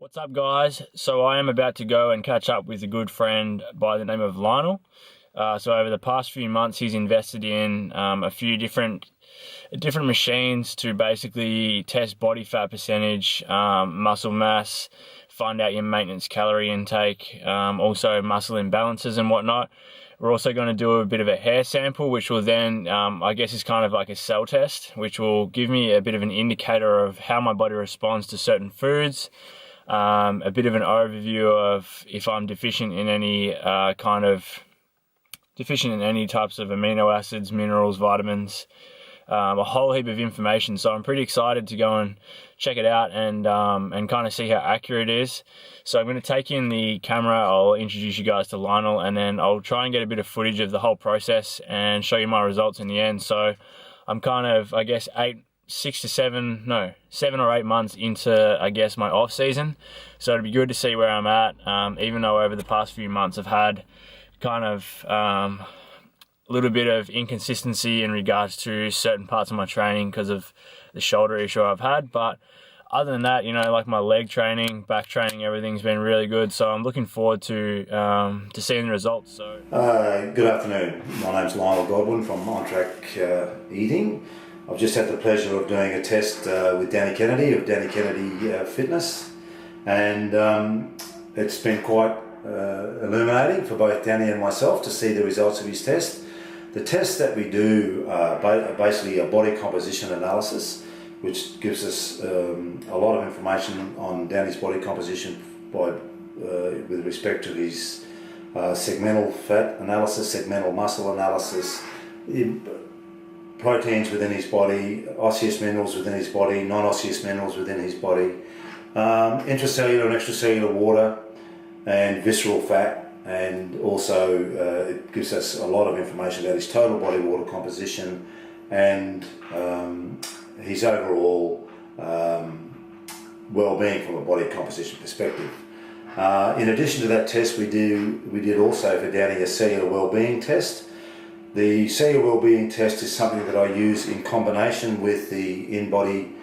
What's up, guys? So I am about to go and catch up with a good friend by the name of Lionel. So over the past few months, he's invested in a few different machines to basically test body fat percentage, muscle mass, find out your maintenance calorie intake, also muscle imbalances and whatnot. We're also going to do a bit of a hair sample, which will then, I guess, is kind of like a cell test, which will give me a bit of an indicator of how my body responds to certain foods. A bit of an overview of if I'm deficient in any types of amino acids, minerals, vitamins, a whole heap of information. So I'm pretty excited to go and check it out and kind of see how accurate it is. So I'm going to take in the camera, I'll introduce you guys to Lionel, and then I'll try and get a bit of footage of the whole process and show you my results in the end. So I'm kind of, I guess, 7 or 8 months into, I guess, my off season. So it'd be good to see where I'm at, even though over the past few months I've had kind of a little bit of inconsistency in regards to certain parts of my training because of the shoulder issue I've had. But other than that, like my leg training, back training, everything's been really good. So I'm looking forward to seeing the results. So good afternoon. My name's Lionel Godwin from On Track Eating. I've just had the pleasure of doing a test with Danny Kennedy of Danny Kennedy Fitness, and it's been quite illuminating for both Danny and myself to see the results of his test. The tests that we do are basically a body composition analysis, which gives us a lot of information on Danny's body composition with respect to his segmental fat analysis, segmental muscle analysis, proteins within his body, osseous minerals within his body, non-osseous minerals within his body, intracellular and extracellular water, and visceral fat, and also it gives us a lot of information about his total body water composition and his overall well-being from a body composition perspective. In addition to that test, we did also for Danny a cellular well-being test. The cellular well-being test is something that I use in combination with the InBody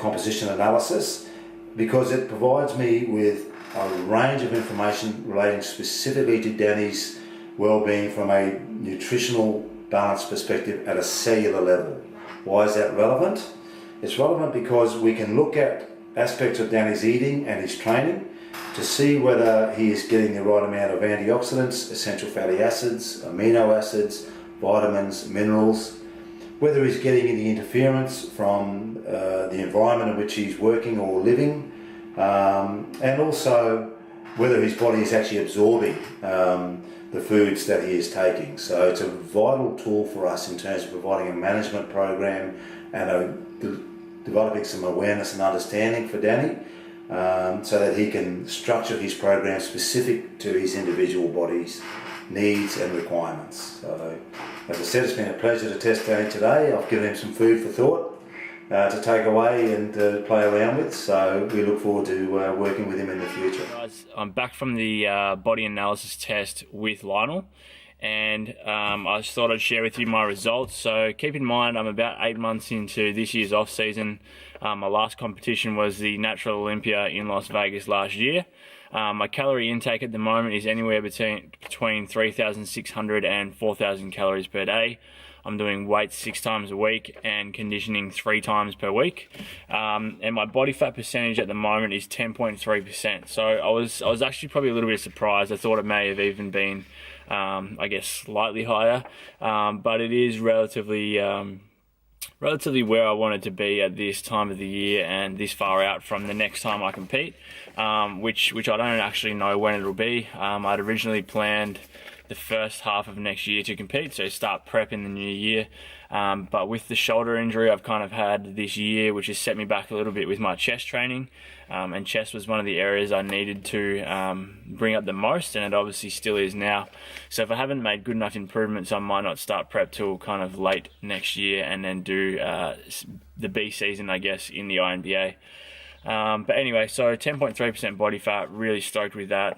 composition analysis because it provides me with a range of information relating specifically to Danny's well-being from a nutritional balance perspective at a cellular level. Why is that relevant? It's relevant because we can look at aspects of Danny's eating and his training to see whether he is getting the right amount of antioxidants, essential fatty acids, amino acids, vitamins, minerals, whether he's getting any interference from the environment in which he's working or living, and also whether his body is actually absorbing the foods that he is taking. So it's a vital tool for us in terms of providing a management program and developing some awareness and understanding for Danny, so that he can structure his program specific to his individual body's needs and requirements. So, as I said, it's been a pleasure to test Danny today. I've given him some food for thought to take away and play around with, so we look forward to working with him in the future. Guys, I'm back from the body analysis test with Lionel, and I just thought I'd share with you my results. So keep in mind, I'm about 8 months into this year's off season. My last competition was the Natural Olympia in Las Vegas last year. My calorie intake at the moment is anywhere between 3,600 and 4,000 calories per day. I'm doing weights 6 times a week and conditioning 3 times per week. And my body fat percentage at the moment is 10.3%. So I was actually probably a little bit surprised. I thought it may have even been, I guess, slightly higher. But it is relatively where I wanted to be at this time of the year and this far out from the next time I compete, which I don't actually know when it'll be. I'd originally planned the first half of next year to compete, so start prep in the new year. But with the shoulder injury I've kind of had this year, which has set me back a little bit with my chest training, and chest was one of the areas I needed to bring up the most, and it obviously still is now. So if I haven't made good enough improvements, I might not start prep till kind of late next year and then do the B season, I guess, in the INBA. But anyway, so 10.3% body fat, really stoked with that.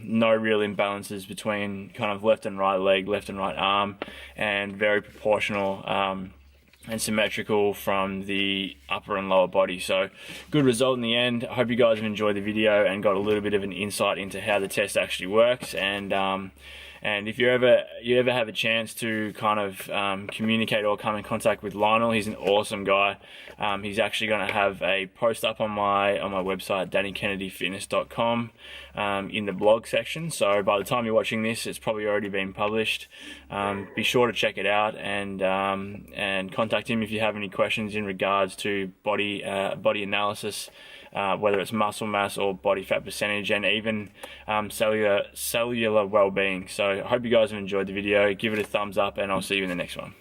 No real imbalances between kind of left and right leg, left and right arm, and very proportional and symmetrical from the upper and lower body. So good result in the end. I hope you guys have enjoyed the video and got a little bit of an insight into how the test actually works. And if you ever have a chance to kind of communicate or come in contact with Lionel, he's an awesome guy. He's actually going to have a post up on my website, dannykennedyfitness.com, in the blog section. So by the time you're watching this, it's probably already been published. Be sure to check it out and contact him if you have any questions in regards to body analysis, whether it's muscle mass or body fat percentage, and even cellular well-being. So I hope you guys have enjoyed the video. Give it a thumbs up, and I'll see you in the next one.